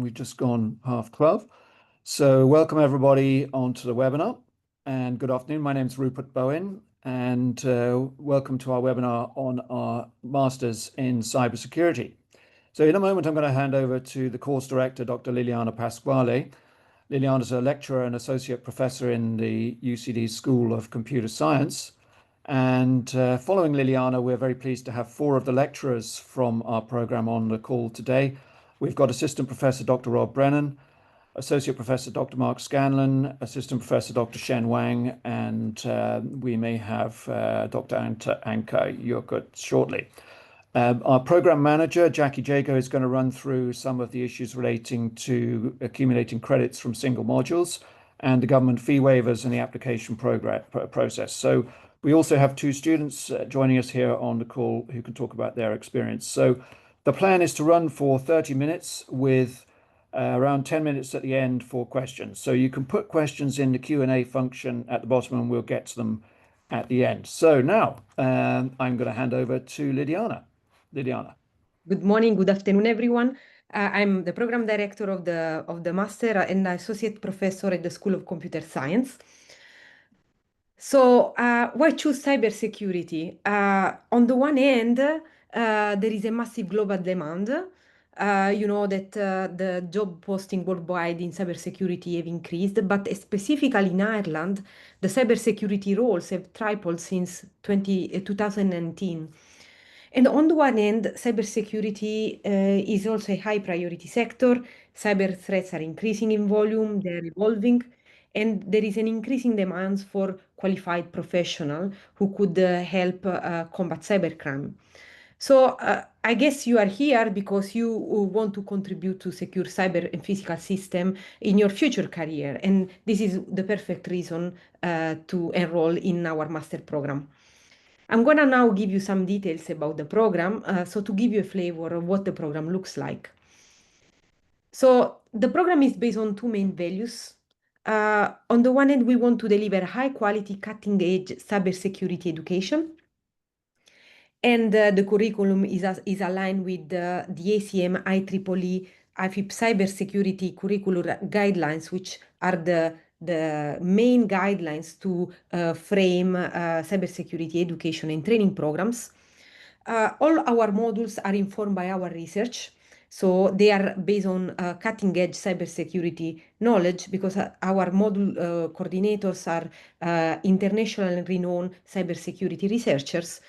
we've just gone 12:30. So welcome everybody onto the webinar and good afternoon. My name is Rupert Bowen and welcome to our webinar on our Masters in Cybersecurity. So in a moment, I'm going to hand over to the course director, Dr. Liliana Pasquale. Liliana is a lecturer and associate professor in the UCD School of Computer Science. And following Liliana, we're very pleased to have 4 of the lecturers from our program on the call today. We've got Assistant Professor Dr. Rob Brennan, Associate Professor Dr. Mark Scanlon, Assistant Professor Dr. Shen Wang, and we may have Dr. Anka Yurkut shortly. Our program manager, Jackie Jago, is going to run through some of the issues relating to accumulating credits from single modules and the government fee waivers and the application process. So we also have 2 students joining us here on the call who can talk about their experience. So the plan is to run for 30 minutes with around 10 minutes at the end for questions. So you can put questions in the Q&A function at the bottom and we'll get to them at the end. So now I'm going to hand over to Liliana. Liliana. Good morning, good afternoon, everyone. I'm the program director of the master and associate professor at the School of Computer Science. So why choose cybersecurity? On the one hand, there is a massive global demand. You know that the job posting worldwide in cybersecurity have increased, but specifically in Ireland, the cybersecurity roles have tripled since 2019. And on the one hand, cybersecurity is also a high priority sector. Cyber threats are increasing in volume, they're evolving, and there is an increasing demand for qualified professionals who could help combat cybercrime. So I guess you are here because you want to contribute to secure cyber and physical system in your future career. And this is the perfect reason to enroll in our master program. I'm going to now give you some details about the program, so to give you a flavor of what the program looks like. So the program is based on 2 main values. On the one hand, we want to deliver high quality, cutting edge cybersecurity education. And the curriculum is aligned with the ACM IEEE IFIP cybersecurity curricular guidelines, which are the main guidelines to frame cybersecurity education and training programs. All our modules are informed by our research. So they are based on cutting edge cybersecurity knowledge because our module coordinators are international renowned cybersecurity researchers.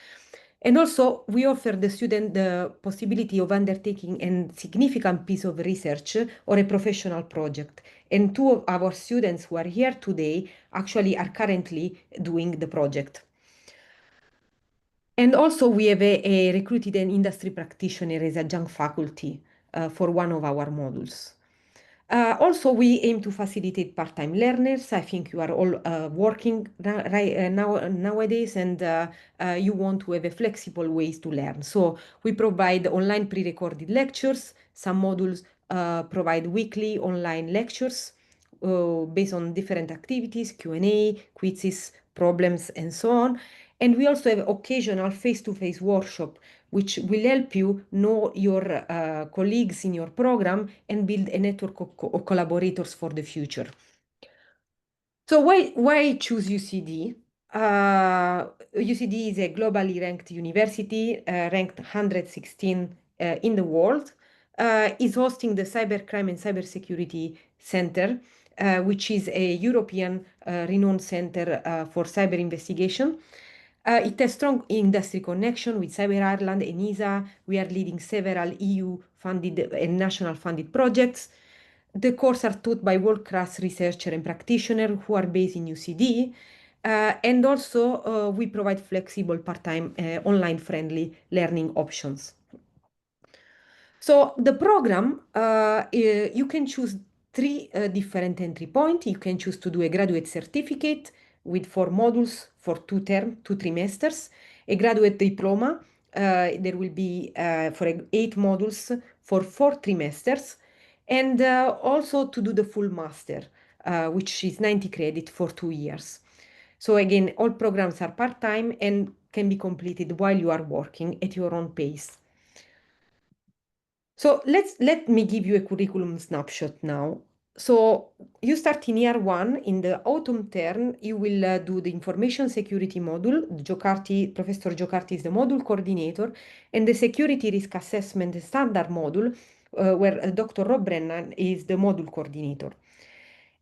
And also, we offer the student the possibility of undertaking a significant piece of research or a professional project. And 2 of our students who are here today actually are currently doing the project. And also, we have a recruited an industry practitioner as adjunct faculty for one of our modules. Also, we aim to facilitate part-time learners. I think you are all working nowadays and you want to have a flexible ways to learn. So we provide online pre-recorded lectures. Some modules provide weekly online lectures based on different activities, Q&A, quizzes, problems, and so on. And we also have occasional face-to-face workshop, which will help you know your colleagues in your program and build a network of collaborators for the future. So why choose UCD? UCD is a globally ranked university, ranked 116 in the world. Is hosting the Cybercrime and Cybersecurity Center, which is a European renowned center for cyber investigation. It has strong industry connection with Cyber Ireland and ESA. We are leading several EU-funded and national-funded projects. The courses are taught by world-class researchers and practitioners who are based in UCD. And also, we provide flexible part-time online-friendly learning options. So the program, you can choose 3 different entry points. You can choose to do a graduate certificate with 4 modules for 2 trimesters, a graduate diploma. There will be for 8 modules for 4 trimesters, and also to do the full master, which is 90 credits for 2 years. So again, all programs are part-time and can be completed while you are working at your own pace. So let me give you a curriculum snapshot now. So you start in year one. In the autumn term, you will do the information security module. Professor Giocarti is the module coordinator, and the security risk assessment standard module, where Dr. Rob Brennan is the module coordinator.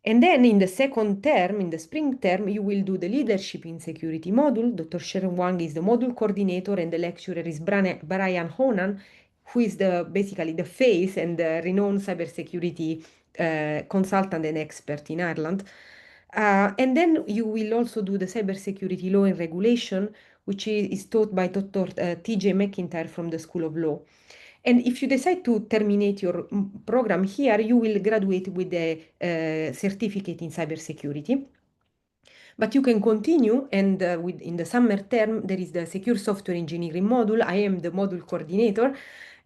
And then in the second term, in the spring term, you will do the leadership in security module. Dr. Sharon Wang is the module coordinator, and the lecturer is Brian Honan, who is basically the face and the renowned cybersecurity consultant and expert in Ireland. And then you will also do the cybersecurity law and regulation, which is taught by Dr. TJ McIntyre from the School of Law. And if you decide to terminate your program here, you will graduate with a certificate in cybersecurity. But you can continue, and in the summer term, there is the Secure Software Engineering module. I am the module coordinator,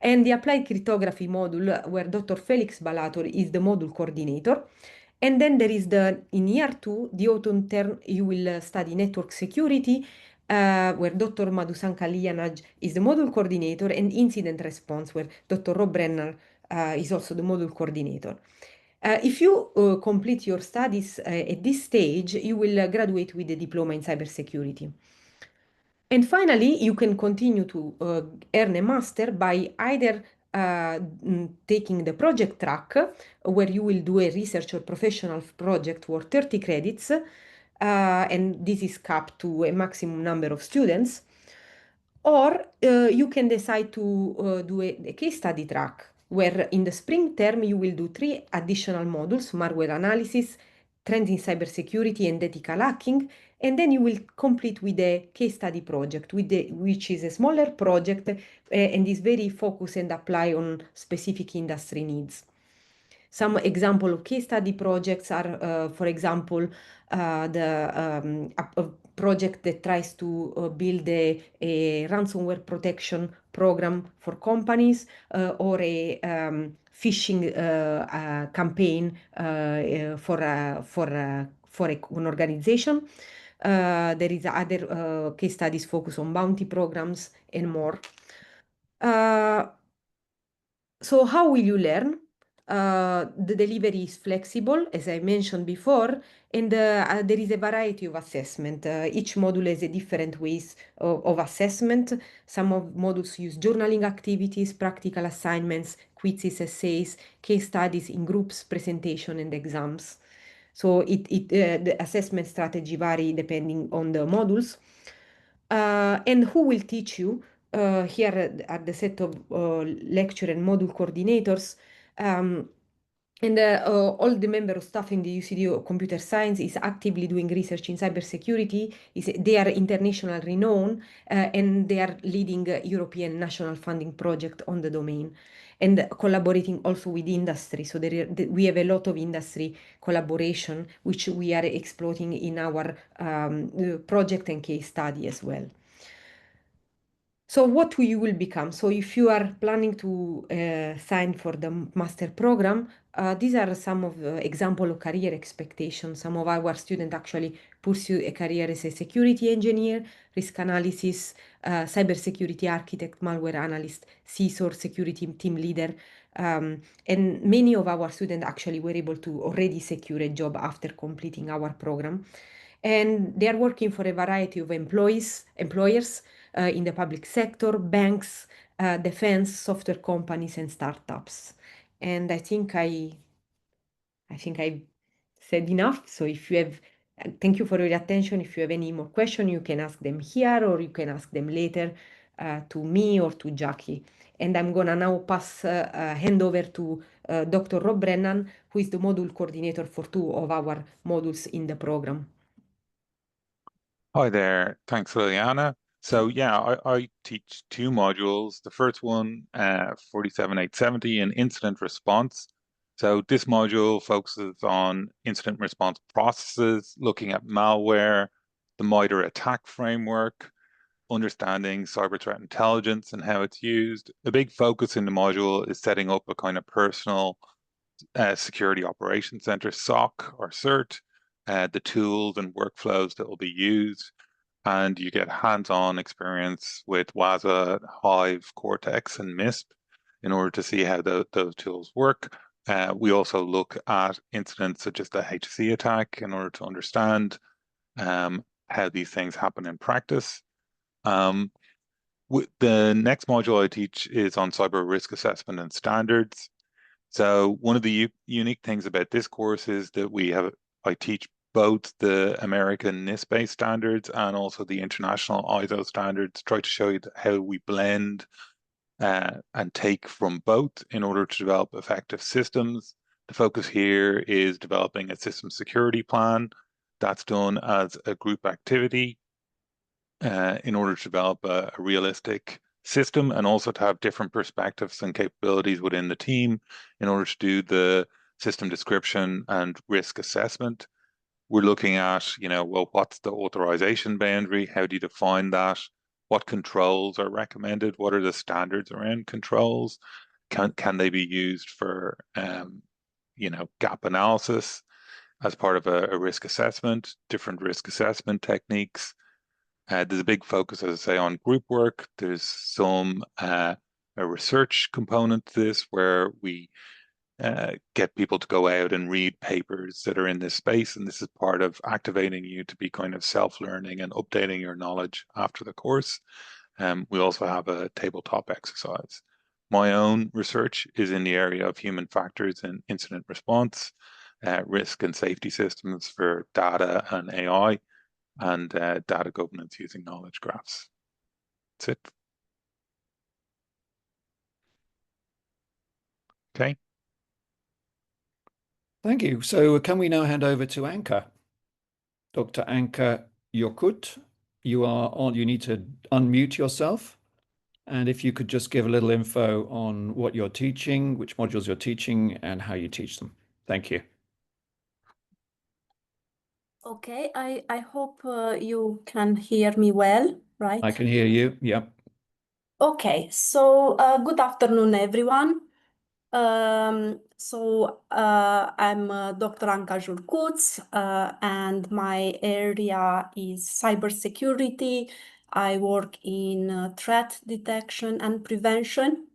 and the Applied Cryptography module, where Dr. Felix Balator is the module coordinator. And then there is in year two, the autumn term, you will study network security, where Dr. Madhusanka Liyanaj is the module coordinator, and incident response, where Dr. Rob Brenner is also the module coordinator. If you complete your studies at this stage, you will graduate with a diploma in cybersecurity. And finally, you can continue to earn a master by either taking the project track, where you will do a research or professional project worth 30 credits, and this is capped to a maximum number of students. Or you can decide to do a case study track, where in the spring term you will do 3 additional modules: malware analysis, trends in cybersecurity, and ethical hacking. And then you will complete with a case study project, which is a smaller project and is very focused and apply on specific industry needs. Some example of case study projects are, for example, a project that tries to build a ransomware protection program for companies, or a phishing campaign for an organization. There is other case studies focus on bounty programs and more. So how will you learn? The delivery is flexible, as I mentioned before, and there is a variety of assessment. Each module has a different ways of assessment. Some of modules use journaling activities, practical assignments, quizzes, essays, case studies in groups, presentation, and exams. So the assessment strategy vary depending on the modules. And who will teach you? Here are the set of lecture and module coordinators. Um, and all the member of staff in the UCD of Computer Science is actively doing research in cybersecurity. They are international renowned, and they are leading a European national funding project on the domain, and collaborating also with industry. So we have a lot of industry collaboration, which we are exploiting in our project and case study as well. So what you will become? So if you are planning to sign for the master program, these are some of the example of career expectations. Some of our students actually pursue a career as a security engineer, risk analysis, cybersecurity architect, malware analyst, CISO, security team leader. And many of our students actually were able to already secure a job after completing our program. And they are working for a variety of employers in the public sector, banks, defense, software companies, and startups. And I think I said enough. So if you have, thank you for your attention. If you have any more questions, you can ask them here, or you can ask them later to me or to Jackie. And I'm gonna now hand over to Dr. Rob Brennan, who is the module coordinator for 2 of our modules in the program. Hi there. Thanks, Liliana. So yeah, I teach 2 modules. The first one, 47870, an incident response. So this module focuses on incident response processes, looking at malware, the MITRE attack framework, understanding cyber threat intelligence and how it's used. A big focus in the module is setting up a kind of personal security operations center, SOC or CERT, the tools and workflows that will be used, and you get hands-on experience with WASA, Hive, Cortex, and MISP. in order to see how those tools work. We also look at incidents such as the HC attack in order to understand how these things happen in practice. The next module I teach is on cyber risk assessment and standards. So one of the unique things about this course is that I teach both the American NIST-based standards and also the international ISO standards, try to show you how we blend and take from both in order to develop effective systems. The focus here is developing a system security plan that's done as a group activity in order to develop a realistic system, and also to have different perspectives and capabilities within the team in order to do the system description and risk assessment. We're looking at, well, what's the authorization boundary? How do you define that? What controls are recommended? What are the standards around controls? Can they be used for, gap analysis as part of a risk assessment, different risk assessment techniques? There's a big focus, as I say, on group work. There's some a research component to this where we get people to go out and read papers that are in this space, and this is part of activating you to be kind of self-learning and updating your knowledge after the course. We also have a tabletop exercise. My own research is in the area of human factors and incident response, risk and safety systems for data and AI, and data governance using knowledge graphs. That's it. Okay. Thank you. So can we now hand over to Anka? Dr. Anka Yokut, you need to unmute yourself. And if you could just give a little info on what you're teaching, which modules you're teaching, and how you teach them. Thank you. Okay, I hope you can hear me well, right? I can hear you. Yep. Okay, so good afternoon, everyone. I'm Dr. Anka Jurkuț, and my area is cybersecurity. I work in threat detection and prevention.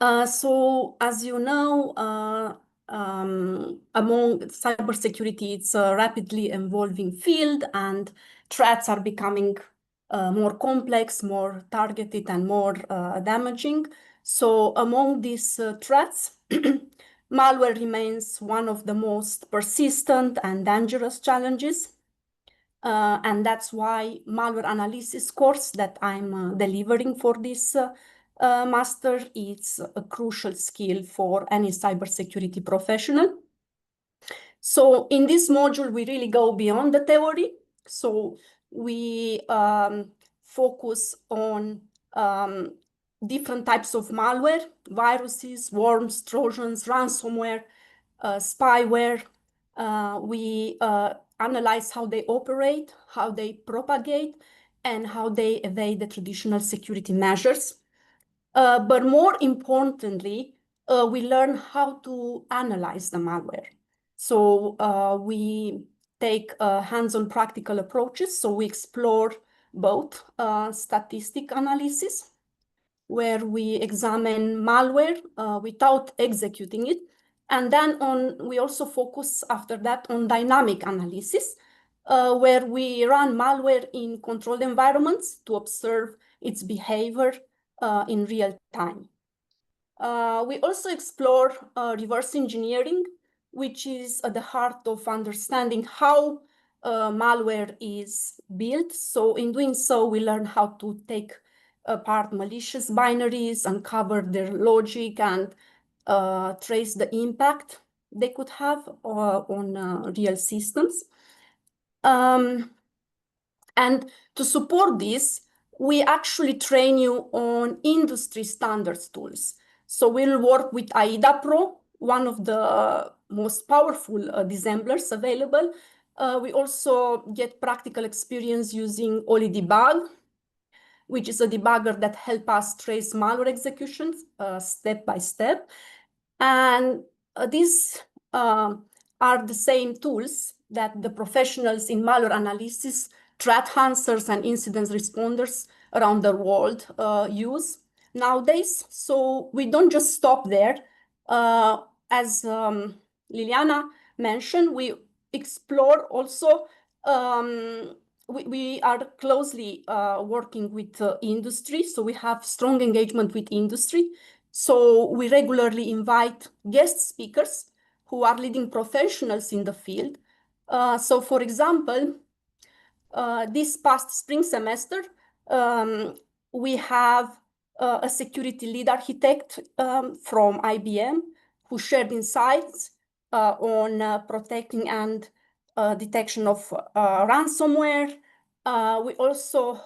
So as you know, among cybersecurity, it's a rapidly evolving field, and threats are becoming more complex, more targeted, and more damaging. So among these threats, malware remains one of the most persistent and dangerous challenges. And that's why malware analysis course that I'm delivering for this master is a crucial skill for any cybersecurity professional. So in this module, we really go beyond the theory. So we focus on different types of malware, viruses, worms, trojans, ransomware, spyware. We analyze how they operate, how they propagate, and how they evade the traditional security measures. But more importantly, we learn how to analyze the malware. So we take hands-on practical approaches. So we explore both statistic analysis, where we examine malware without executing it. And then we also focus after that on dynamic analysis, where we run malware in controlled environments to observe its behavior in real time. We also explore reverse engineering, which is at the heart of understanding how malware is built. So in doing so, we learn how to take apart malicious binaries, uncover their logic, and trace the impact they could have on real systems. And to support this, we actually train you on industry standards tools. So we'll work with AIDA Pro, one of the most powerful dissemblers available. We also get practical experience using OliDebug, which is a debugger that helps us trace malware executions step by step. And these are the same tools that the professionals in malware analysis, threat hunters, and incident responders around the world use. nowadays. So we don't just stop there. As Liliana mentioned, we explore also, we are closely working with industry. So we have strong engagement with industry. So we regularly invite guest speakers who are leading professionals in the field. So for example, this past spring semester, we have a security lead architect from IBM who shared insights on protecting and detection of ransomware. We also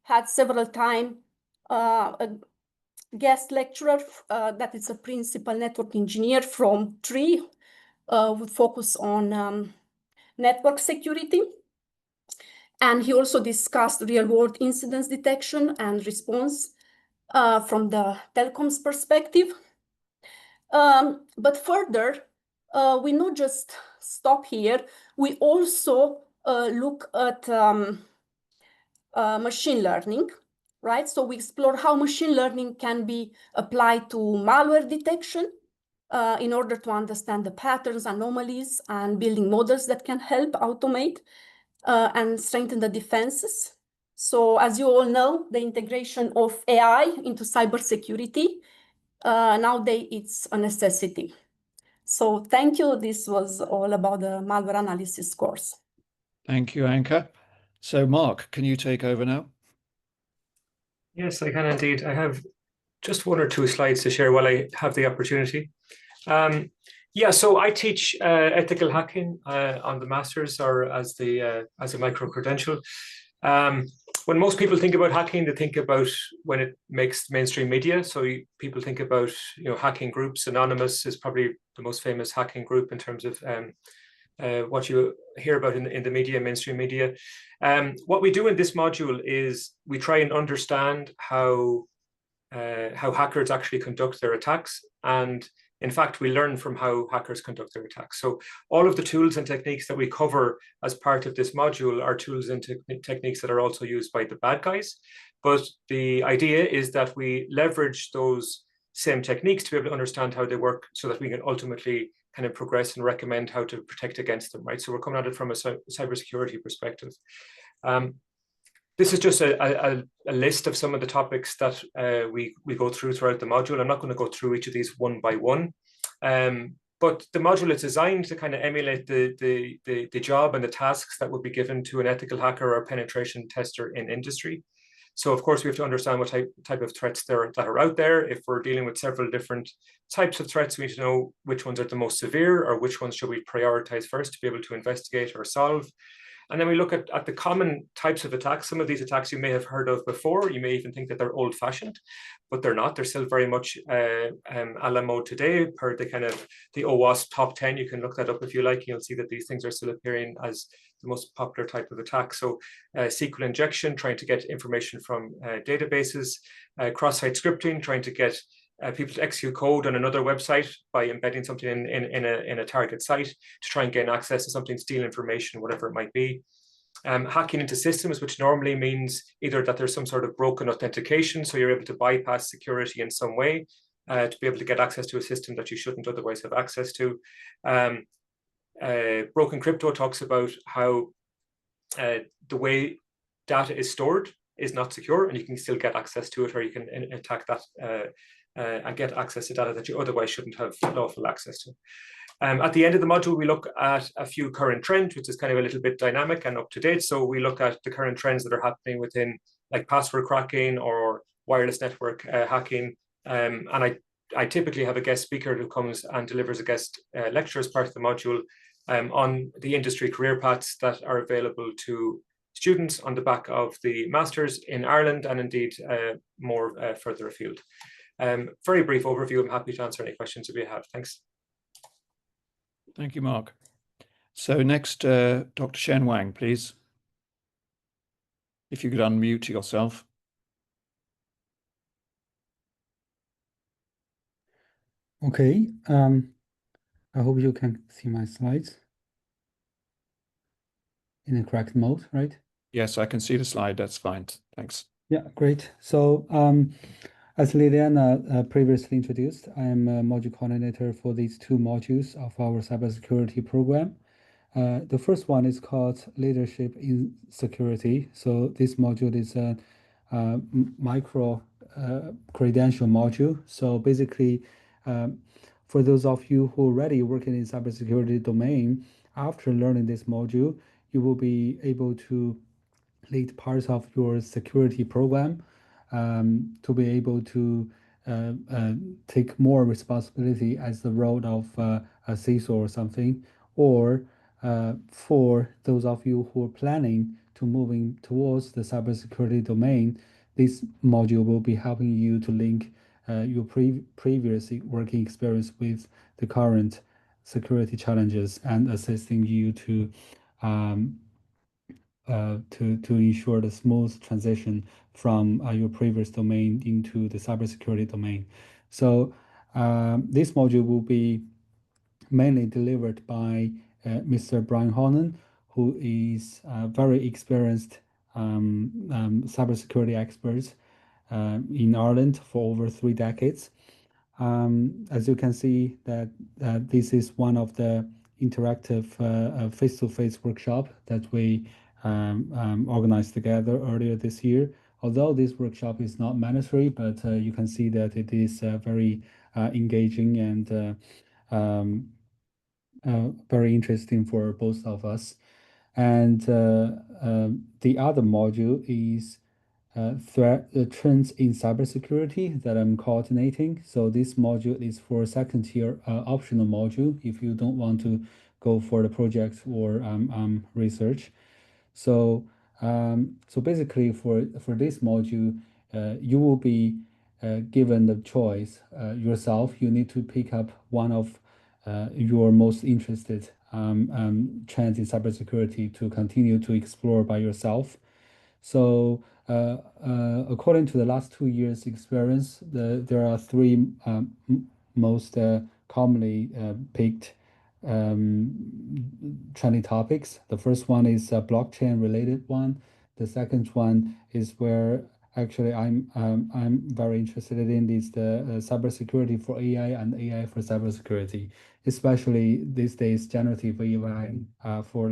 had several times a guest lecturer that is a principal network engineer from TRI with focus on network security. And he also discussed real-world incidents detection and response from the telecoms perspective. But further, we not just stop here, we also look at machine learning, right? So we explore how machine learning can be applied to malware detection in order to understand the patterns, anomalies, and building models that can help automate and strengthen the defenses. So as you all know, the integration of AI into cybersecurity, nowadays it's a necessity. So thank you. This was all about the malware analysis course. Thank you, Anka. So Mark, can you take over now? Yes, I can indeed. I have just one or two slides to share while I have the opportunity. Yeah, so I teach ethical hacking on the master's, or as a micro-credential. When most people think about hacking, they think about when it makes mainstream media. So people think about hacking groups. Anonymous is probably the most famous hacking group in terms of what you hear about in the media, mainstream media. What we do in this module is we try and understand how hackers actually conduct their attacks. And in fact, we learn from how hackers conduct their attacks. So all of the tools and techniques that we cover as part of this module are tools and techniques that are also used by the bad guys. But the idea is that we leverage those same techniques to be able to understand how they work so that we can ultimately kind of progress and recommend how to protect against them, right? So we're coming at it from a cybersecurity perspective. This is just a list of some of the topics that we go through throughout the module. I'm not going to go through each of these one by one, but the module is designed to kind of emulate the job and the tasks that would be given to an ethical hacker or penetration tester in industry. So of course we have to understand what type of threats that are out there. If we're dealing with several different types of threats, we need to know which ones are the most severe or which ones should we prioritize first to be able to investigate or solve. And then we look at the common types of attacks. Some of these attacks you may have heard of before. You may even think that they're old-fashioned, but they're not. They're still very much a la mode today, per the kind of the OWASP top 10. You can look that up if you like. You'll see that these things are still appearing as the most popular type of attack. So SQL injection, trying to get information from databases, cross-site scripting, trying to get people to execute code on another website by embedding something in a target site to try and gain access to something, steal information, whatever it might be. Hacking into systems, which normally means either that there's some sort of broken authentication, so you're able to bypass security in some way to be able to get access to a system that you shouldn't otherwise have access to. Broken crypto talks about how the way data is stored is not secure, and you can still get access to it, or you can attack that and get access to data that you otherwise shouldn't have lawful access to. At the end of the module, we look at a few current trends, which is kind of a little bit dynamic and up to date. So we look at the current trends that are happening within like password cracking or wireless network hacking. And I typically have a guest speaker who comes and delivers a guest lecture as part of the module on the industry career paths that are available to students on the back of the masters in Ireland and indeed more further afield. Very brief overview. I'm happy to answer any questions if you have. Thanks. Thank you, Mark. So next, Dr. Shen Wang, please. If you could unmute yourself. Okay. I hope you can see my slides in the correct mode, right? Yes, I can see the slide. That's fine. Thanks. Yeah, great. So, as Liliana previously introduced, I am a module coordinator for these two modules of our cybersecurity program. The first one is called Leadership in Security. So this module is a micro credential module. So basically, for those of you who already working in cybersecurity domain, after learning this module, you will be able to lead parts of your security program to be able to take more responsibility as the role of a CISO or something, or for those of you who are planning to moving towards the cybersecurity domain, this module will be helping you to link your previous working experience with the current security challenges and assisting you to ensure the smooth transition from your previous domain into the cybersecurity domain. So this module will be mainly delivered by Mr. Brian Honan, who is a very experienced cybersecurity expert in Ireland for over 3 decades. As you can see, that this is one of the interactive face-to-face workshop that we organized together earlier this year. Although this workshop is not mandatory, but you can see that it is very engaging and very interesting for both of us. And the other module is trends in cybersecurity that I'm coordinating. So this module is for second tier optional module if you don't want to go for the project or research. So so basically for this module, you will be given the choice yourself. You need to pick up one of your most interested trends in cybersecurity to continue to explore by yourself. So according to the last 2 years' experience, there are three most commonly picked trending topics. The first one is a blockchain related one. The second one is where actually I'm very interested in is the cybersecurity for AI and AI for cybersecurity, especially these days generative AI for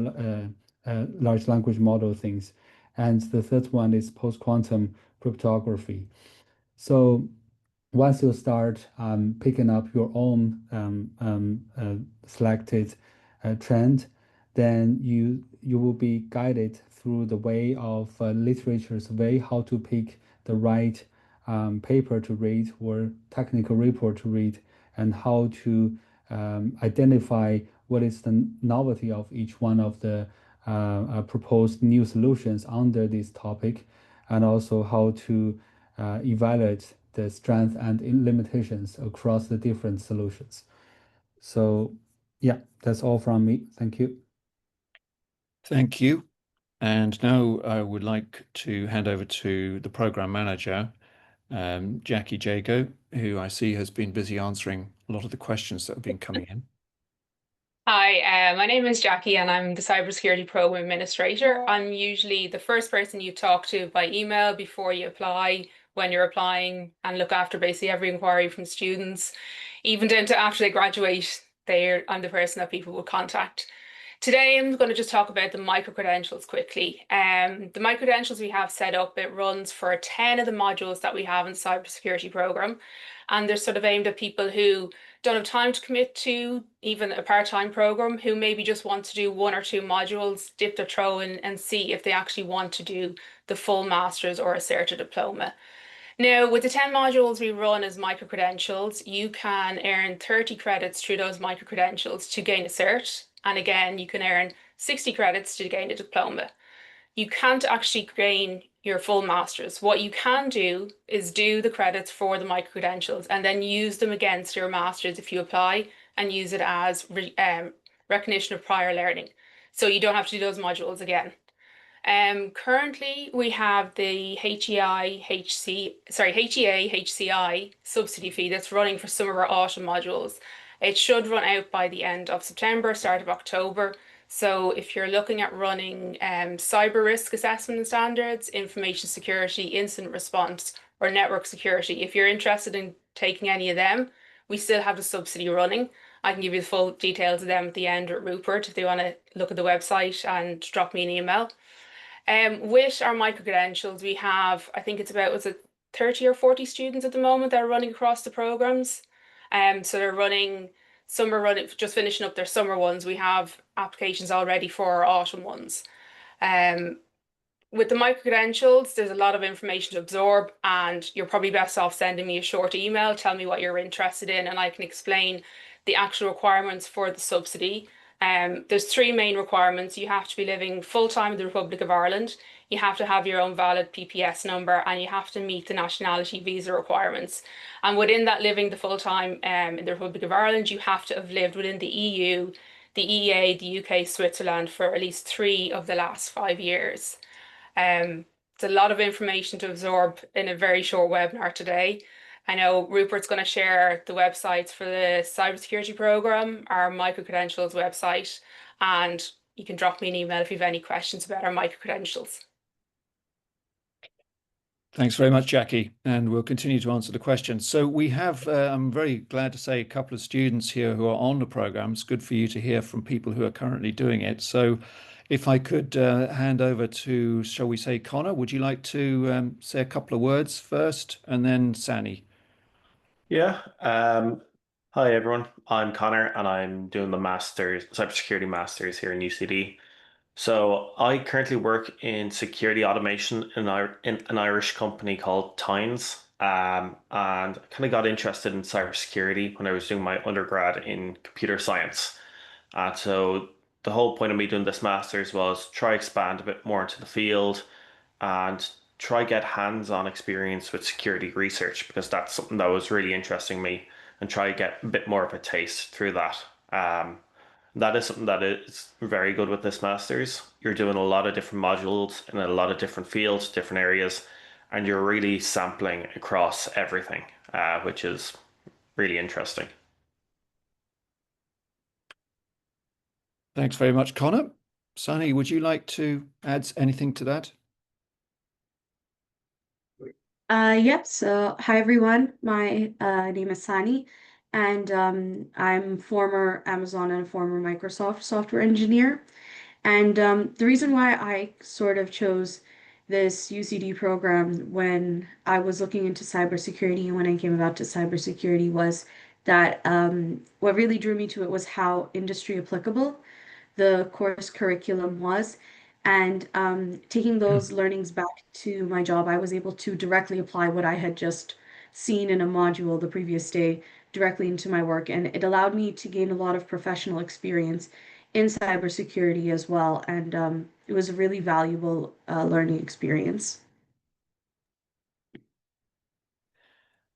large language model things. And the third one is post-quantum cryptography. So once you start picking up your own selected trend, then you will be guided through the way of literature's way how to pick the right paper to read or technical report to read, and how to identify what is the novelty of each one of the proposed new solutions under this topic, and also how to evaluate the strength and limitations across the different solutions. So yeah, that's all from me. Thank you. Thank you. And now I would like to hand over to the program manager, Jackie Jago, who I see has been busy answering a lot of the questions that have been coming in. Hi, my name is Jackie and I'm the Cybersecurity Program Administrator. I'm usually the first person you talk to by email before you apply, when you're applying, and look after basically every inquiry from students, even down to after they graduate. I'm the person that people will contact. Today, I'm going to just talk about the micro-credentials quickly. The micro-credentials we have set up, it runs for 10 of the modules that we have in the cybersecurity program. And they're sort of aimed at people who don't have time to commit to even a part-time program, who maybe just want to do 1 or 2 modules, dip their toe in and see if they actually want to do the full master's or a cert or diploma. Now, with the 10 modules we run as micro-credentials, you can earn 30 credits through those micro-credentials to gain a cert. And again, you can earn 60 credits to gain a diploma. You can't actually gain your full master's. What you can do is do the credits for the micro-credentials and then use them against your master's if you apply, and use it as recognition of prior learning. So you don't have to do those modules again. Currently, we have the HEA HCI subsidy fee that's running for some of our autumn modules. It should run out by the end of September, start of October. So if you're looking at running cyber risk assessment and standards, information security, incident response, or network security, if you're interested in taking any of them, we still have the subsidy running. I can give you the full details of them at the end with Rupert if they want to look at the website and drop me an email. With our micro credentials, we have, I think it's about, was it 30 or 40 students at the moment that are running across the programs. So they're running, some are running, just finishing up their summer ones. We have applications already for our autumn ones. With the micro credentials, there's a lot of information to absorb, and you're probably best off sending me a short email, tell me what you're interested in, and I can explain the actual requirements for the subsidy. There's three main requirements. You have to be living full-time in the Republic of Ireland, you have to have your own valid PPS number, and you have to meet the nationality visa requirements. And within that living the full-time in the Republic of Ireland, you have to have lived within the EU, the EEA, the UK, Switzerland for at least 3 of the last 5 years. It's a lot of information to absorb in a very short webinar today. I know Rupert's going to share the websites for the cybersecurity program, our micro-credentials website, and you can drop me an email if you have any questions about our micro-credentials. Thanks very much, Jackie, and we'll continue to answer the questions. So we have, I'm very glad to say, a couple of students here who are on the program. It's good for you to hear from people who are currently doing it. So if I could hand over to, shall we say, Connor, would you like to say a couple of words first, and then Sani? Yeah. Hi everyone. I'm Connor and I'm doing the master's, cybersecurity master's here in UCD. So I currently work in security automation in an Irish company called Tynes. And I kind of got interested in cybersecurity when I was doing my undergrad in computer science. And so the whole point of me doing this master's was try expand a bit more into the field and try get hands-on experience with security research because that's something that was really interesting me and try get a bit more of a taste through that. That is something that is very good with this master's. You're doing a lot of different modules in a lot of different fields, different areas, and you're really sampling across everything, which is really interesting. Thanks very much, Connor. Sani, would you like to add anything to that? Yep. So, hi everyone. My name is Sani, and I'm former Amazon and former Microsoft software engineer. And the reason why I sort of chose this UCD program when I was looking into cybersecurity and when I came about to cybersecurity was that what really drew me to it was how industry applicable the course curriculum was. And taking those learnings back to my job, I was able to directly apply what I had just seen in a module the previous day directly into my work. And it allowed me to gain a lot of professional experience in cybersecurity as well. And it was a really valuable learning experience.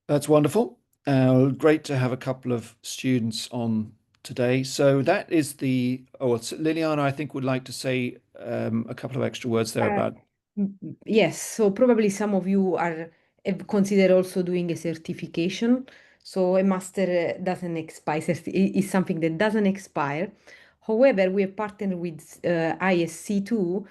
That's wonderful. Great to have a couple of students on today. So that is Liliana, I think, would like to say a couple of extra words there about. Yes, so probably some of you have considered also doing a certification. So a master doesn't expire, is something that doesn't expire. However, we have partnered with ISC2.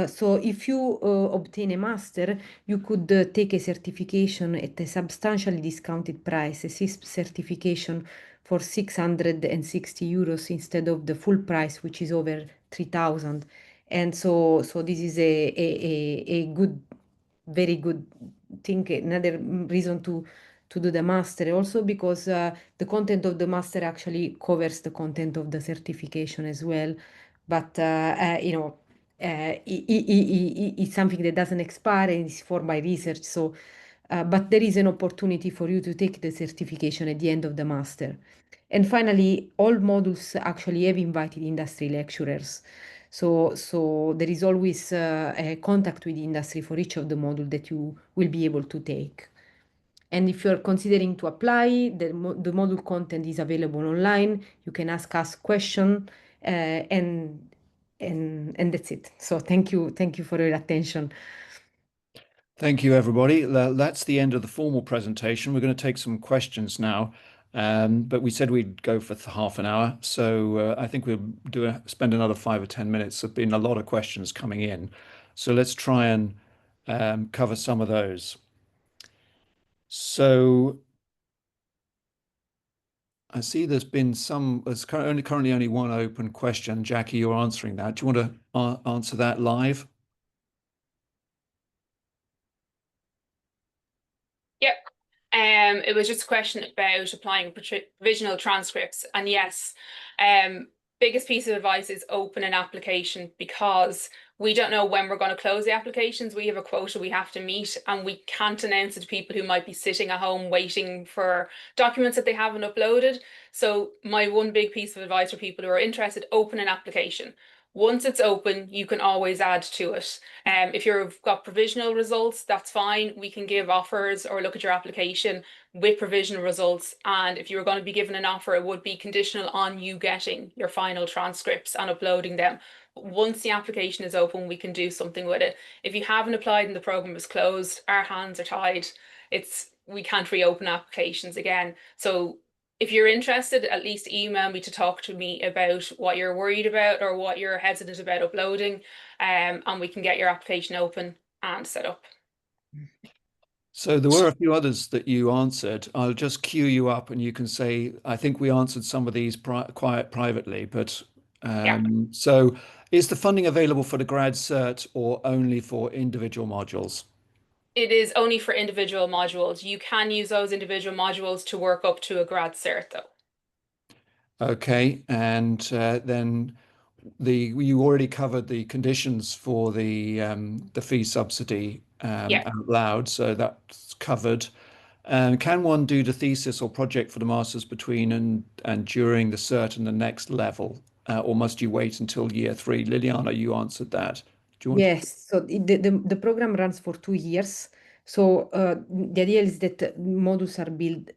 So if you obtain a master, you could take a certification at a substantially discounted price, a CISP certification for 660 euros instead of the full price, which is over 3,000. And so this is a good, very good thing, another reason to do the master. Also because the content of the master actually covers the content of the certification as well. But it's something that doesn't expire and is for my research. So, but there is an opportunity for you to take the certification at the end of the master. And finally, all modules actually have invited industry lecturers. So there is always a contact with the industry for each of the module that you will be able to take. And if you're considering to apply, the module content is available online. You can ask us questions, and that's it. So thank you for your attention. Thank you, everybody. That's the end of the formal presentation. We're going to take some questions now. But we said we'd go for half an hour. So I think we'll spend another 5 or 10 minutes. There've been a lot of questions coming in. So let's try and cover some of those. So I see there's currently only one open question. Jackie, you're answering that. Do you want to answer that live? Yep. It was just a question about applying provisional transcripts. And yes, biggest piece of advice is open an application, because we don't know when we're going to close the applications. We have a quota we have to meet, and we can't announce it to people who might be sitting at home waiting for documents that they haven't uploaded. So my one big piece of advice for people who are interested, open an application. Once it's open, you can always add to it. If you've got provisional results, that's fine. We can give offers or look at your application with provisional results. And if you were going to be given an offer, it would be conditional on you getting your final transcripts and uploading them. But once the application is open, we can do something with it. If you haven't applied and the program is closed, our hands are tied. We can't reopen applications again. So if you're interested, at least email me to talk to me about what you're worried about or what you're hesitant about uploading, and we can get your application open and set up. So there were a few others that you answered. I'll just queue you up and you can say, I think we answered some of these quite privately, but Yeah. so is the funding available for the grad cert or only for individual modules? It is only for individual modules. You can use those individual modules to work up to a grad cert, though. Okay, and then you already covered the conditions for the fee subsidy Yeah. out loud, so that's covered. Can one do the thesis or project for the masters between and during the cert and the next level, or must you wait until year 3? Liliana, you answered that. Do you want to? Yes, so the program runs for 2 years. So the idea is that modules are built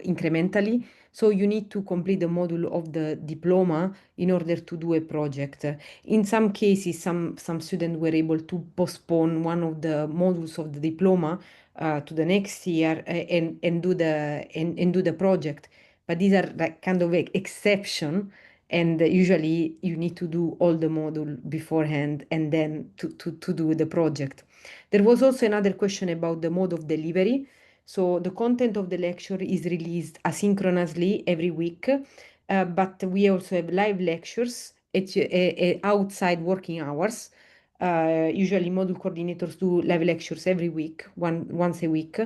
incrementally. So you need to complete the module of the diploma in order to do a project. In some cases, some students were able to postpone one of the modules of the diploma to the next year and do the project. But these are like kind of exception, and usually you need to do all the module beforehand and then to do the project. There was also another question about the mode of delivery. So the content of the lecture is released asynchronously every week, but we also have live lectures outside working hours. Usually module coordinators do live lectures every week, once a week.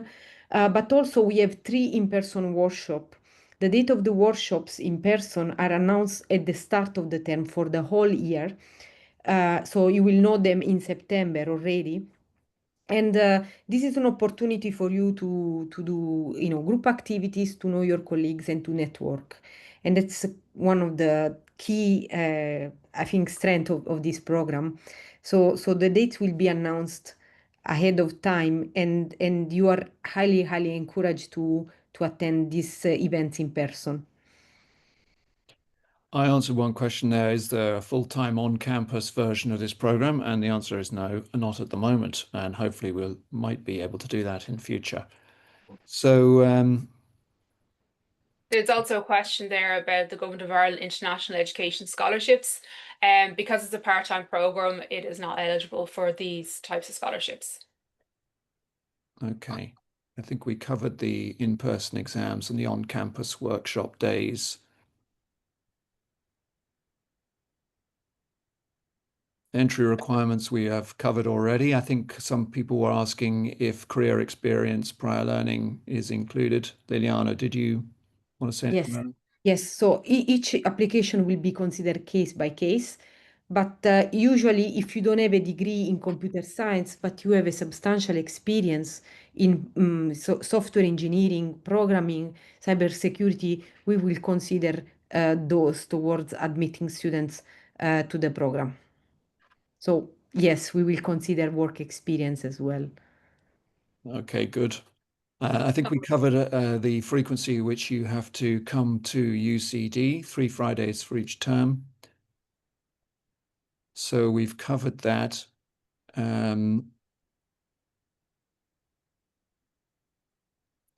But also we have 3 in-person workshops. The date of the workshops in person are announced at the start of the term for the whole year. So you will know them in September already. And this is an opportunity for you to do, group activities, to know your colleagues and to network. And that's one of the key, I think, strength of this program. So the dates will be announced ahead of time, and you are highly, highly encouraged to attend these events in person. I answered one question there. Is there a full-time on-campus version of this program? And the answer is no, not at the moment. And hopefully might be able to do that in future. So There's also a question there about the Government of Ireland International Education Scholarships. Because it's a part-time program, it is not eligible for these types of scholarships. okay. I think we covered the in-person exams and the on-campus workshop days. Entry requirements we have covered already. I think some people were asking if career experience, prior learning is included. Liliana, did you want to say anything Yes, about it? yes. So each application will be considered case by case. But usually, if you don't have a degree in computer science, but you have a substantial experience in software engineering, programming, cybersecurity, we will consider those towards admitting students to the program. So yes, we will consider work experience as well. Okay, good. I think we covered the frequency which you have to come to UCD, 3 Fridays for each term. So we've covered that.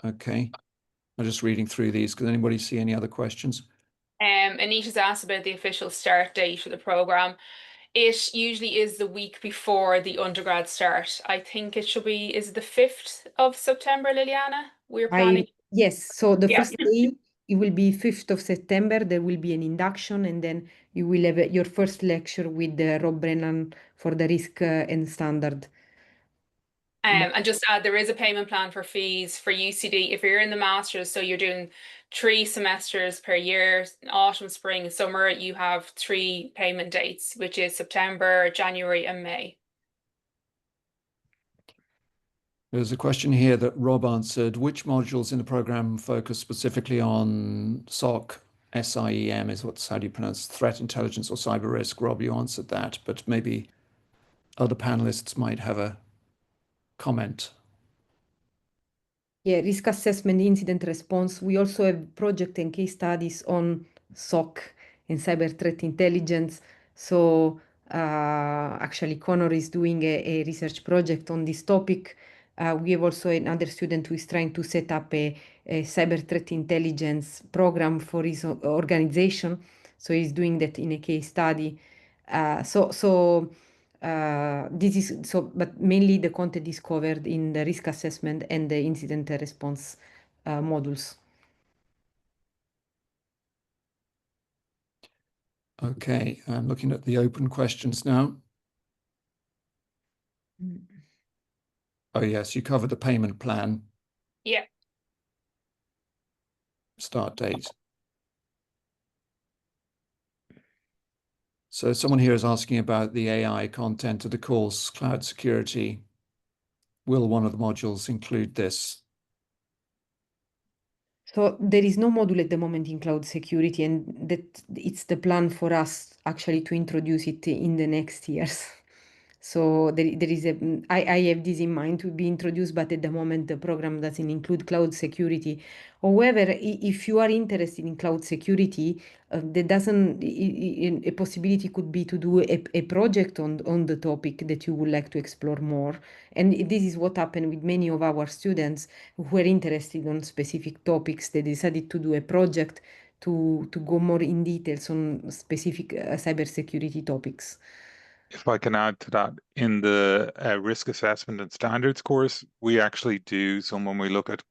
Okay. I'm just reading through these. Does anybody see any other questions? Anita's asked about the official start date for the program. It usually is the week before the undergrad start. I think it should be, is it the 5th of September, Liliana? We're planning. Yes, so the Yeah. first day, it will be 5th of September. There will be an induction, and then you will have your first lecture with Rob Brennan for the risk and standard. And just add, there is a payment plan for fees for UCD if you're in the masters. So you're doing 3 semesters per year, autumn, spring, summer. You have 3 payment dates, which is September, January, and May. There's a question here that Rob answered. Which modules in the program focus specifically on SOC, SIEM is how do you pronounce threat intelligence or cyber risk? Rob, you answered that, but maybe other panelists might have a comment. Yeah, risk assessment, incident response. We also have project and case studies on SOC and cyber threat intelligence. So actually, Connor is doing a research project on this topic. We have also another student who is trying to set up a cyber threat intelligence program for his organization. So he's doing that in a case study. This is so, but mainly the content is covered in the risk assessment and the incident response modules. Okay, I'm looking at the open questions now. Oh yes, you covered the payment plan. Yeah. Start date. So someone here is asking about the AI content of the course, cloud security. Will one of the modules include this? So there is no module at the moment in cloud security, and that it's the plan for us actually to introduce it in the next years. So there is I have this in mind to be introduced, but at the moment the program doesn't include cloud security. However, if you are interested in cloud security, there doesn't a possibility could be to do a project on the topic that you would like to explore more. And this is what happened with many of our students who were interested on specific topics. They decided to do a project to go more in details on specific cybersecurity topics. If I can add to that, in the risk assessment and standards course, we actually do some when we look at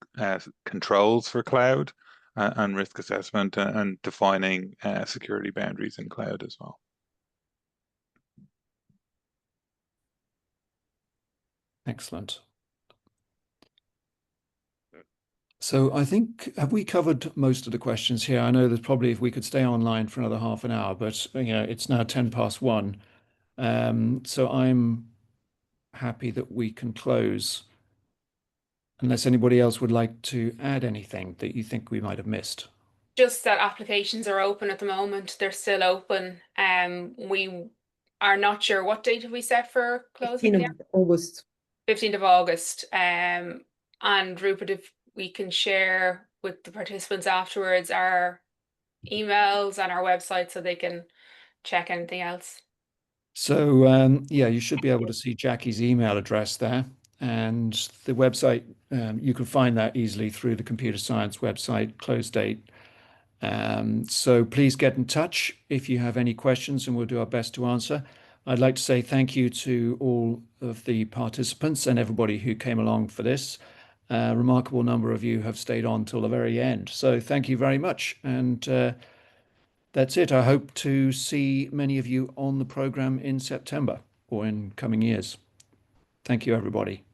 controls for cloud and risk assessment and defining security boundaries in cloud as well. Excellent. So I think, have we covered most of the questions here? I know there's probably, if we could stay online for another half an hour, but it's now 1:10. So I'm happy that we can close, unless anybody else would like to add anything that you think we might have missed. Just that applications are open at the moment. They're still open. We are not sure what date have we set for closing. 15th of August. 15th of August. And Rupert, if we can share with the participants afterwards our emails and our website so they can check anything else. So yeah, you should be able to see Jackie's email address there, and the website, you can find that easily through the computer science website, close date. So please get in touch if you have any questions, and we'll do our best to answer. I'd like to say thank you to all of the participants and everybody who came along for this. A remarkable number of you have stayed on till the very end. So thank you very much. And that's it. I hope to see many of you on the program in September or in coming years. Thank you, everybody.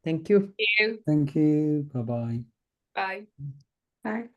Thank you. Thank you. Thank you. Bye-bye. Bye. Bye.